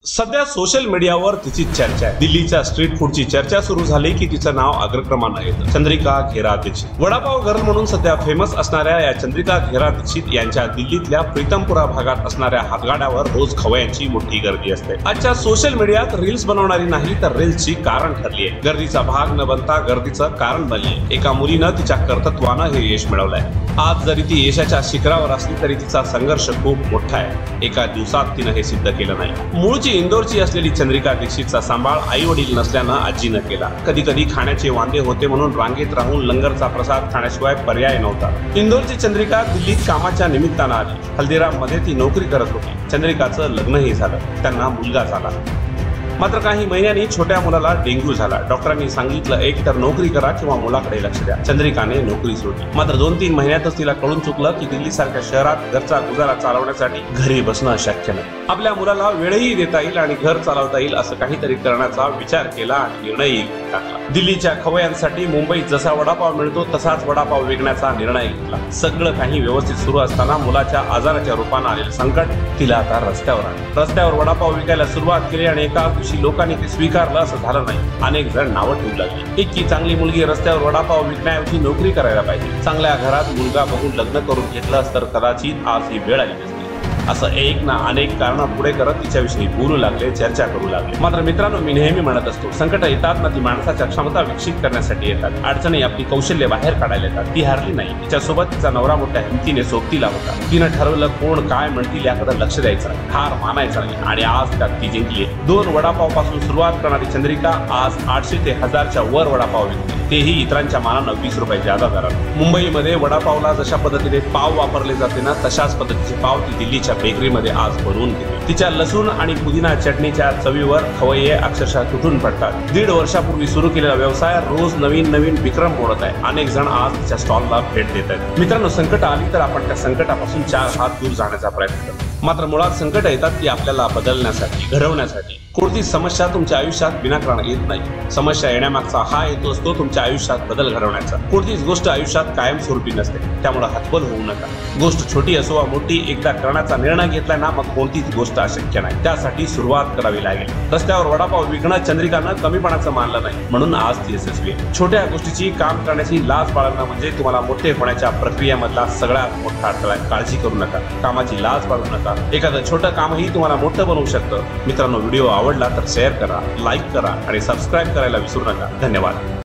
सध्या सोशल मीडियावर तिची चर्चा आहे। दिल्लीच्या स्ट्रीट फूडची चर्चा सुरू झाली की तिचं नाव अग्रक्रमानं येतं। चंद्रिका घेरा दीक्षित वडापाव गर्ल म्हणून सध्या फेमस असणाऱ्या या चंद्रिका घेरा दीक्षित यांच्या दिल्लीतल्या प्रीतमपुरा भागात असणाऱ्या हातगाड्यावर रोज खवय्यांची मोठी गर्दी असते। आजच्या सोशल मीडियात रील्स बनवणारी नाही तर रील्सची कारण ठरली आहे। गर्दीचा भाग न बनता गर्दीचं कारण बनली। एका मुलीनं तिच्या कर्तृत्वानं हे यश मिळवलंय। आज जरी ती यशाच्या शिखरावर असली तरी तिचा संघर्ष खूप मोठा आहे। एका दिवसात तिनं हे सिद्ध केलं नाही। मूळची इंदोरची असलेली चंद्रिका दीक्षितचा सांभाळ आई वडील नसल्यानं आजीनं केला। कधी कधी खाण्याचे वांदे होते म्हणून रांगेत राहून लंगरचा प्रसाद खाण्याशिवाय पर्याय नव्हता। इंदोरची चंद्रिका दिल्लीत कामाच्या निमित्तानं आली। हल्दीराम मध्ये ती नोकरी करत होती। चंद्रिकाचं लग्नही झालं, त्यांना मुलगा झाला। मात्र काही महिन्यांनी छोट्या मुलाला डेंग्यू झाला। डॉक्टरांनी सांगितलं एक तर नोकरी करा किंवा मुलाकडे लक्ष द्या। चंद्रिकाने नोकरी सोडली। मात्र 2-3 महिन्यातच तिला कळून चुकलं की दिल्ली सारख्या शहरात घरचा गुजारा चालवण्यासाठी घरी बसणं शक्य नाही। आपल्या मुलाला वेळही देता येईल आणि घर चालवता येईल असं काहीतरी करण्याचा विचार केला आणि निर्णयही टाकला। दिल्लीच्या खवय्यांसाठी मुंबईत जसा वडापाव मिळतो तसाच वडापाव विकण्याचा निर्णय घेतला। सगळं काही व्यवस्थित सुरू असताना मुलाच्या आजाराच्या रूपानं आलेलं संकट तिला आता रस्त्यावर आलं। रस्त्यावर वडापाव विकायला सुरुवात केली आणि एका दिवशी लोकांनी ते स्वीकारलं असं झालं नाही। अनेक जण नावं ठेवू लागले। इतकी चांगली मुलगी रस्त्यावर वडापाव विकण्याऐवजी नोकरी करायला पाहिजे। चांगल्या घरात मुलगा बघून लग्न करून घेतलं तर कदाचित आज ही वेळ आली नसती। असं एक ना अनेक कारणं पुढे करत तिच्याविषयी बोलू लागले, चर्चा करू लागले। मात्र मित्रांनो, मी नेहमी म्हणत असतो, संकट येतात ना ती माणसाच्या क्षमता विकसित करण्यासाठी येतात। अडचणी आपली कौशल्य बाहेर काढायला येतात। ती हारली नाही। तिच्यासोबत तिचा नवरा मोठ्या हिमतीने सोबतीला होता। तिनं ठरवलं कोण काय म्हणतील याकडे लक्ष द्यायचं नाही, हार मानायचं नाही आणि आज त्यात ती जिंकली। 2 वडापाव पासून सुरुवात करणारी चंद्रिका आज 800 ते 1000च्या वर वडापाव विकते, तेही इतरांच्या मानानं 20 रुपये जादा दरात। मुंबईमध्ये वडापावला जशा पद्धतीने पाव वापरले जाते ना तशाच पद्धतीचे पाव ती दिल्लीच्या बेकरीमध्ये आज बनवून घेते। तिच्या लसूण आणि पुदिना चटणीच्या चवीवर खवय्ये अक्षरशः तुटून पडतात। 1.5 वर्षापूर्वी सुरू केलेला व्यवसाय रोज नवीन विक्रम मोडत आहे। अनेक जण आज तिच्या स्टॉलला भेट देत आहेत। मित्रांनो, संकट आली तर आपण त्या संकटापासून 4 हात दूर जाण्याचा प्रयत्न करतो। मात्र मुळात संकट येतात ती आपल्याला बदलण्यासाठी, घडवण्यासाठी। कोणतीच समस्या तुमच्या आयुष्यात विनाकारण येत नाही। समस्या येण्यामागचा हा हेतू असतो तुमच्या आयुष्यात बदल घडवण्याचा। कोणतीच गोष्ट आयुष्यात कायमस्वरूपी नसते, त्यामुळे हतबल होऊ नका। गोष्ट छोटी असो वा मोठी, एकदा करण्याचा निर्णय घेतला ना मग कोणतीच गोष्ट अशक्य नाही। त्यासाठी सुरुवात करावी लागेल। रस्त्यावर वडापाव विकणं चंद्रिकानं कमीपणाचं मानलं नाही म्हणून आज ती यशस्वी आहे। छोट्या गोष्टीची काम करण्याची लाज बाळगणं म्हणजे तुम्हाला मोठे होण्याच्या प्रक्रियेमधला सगळ्यात मोठा अडथळा आहे। काळजी करू नका, कामाची लाज बाळगू नका। एखादं छोटं कामही तुम्हाला मोठं बनवू शकतं। मित्रांनो, व्हिडिओ आवडला तर शेअर करा, लाईक करा आणि सबस्क्राईब करायला विसरू नका। धन्यवाद।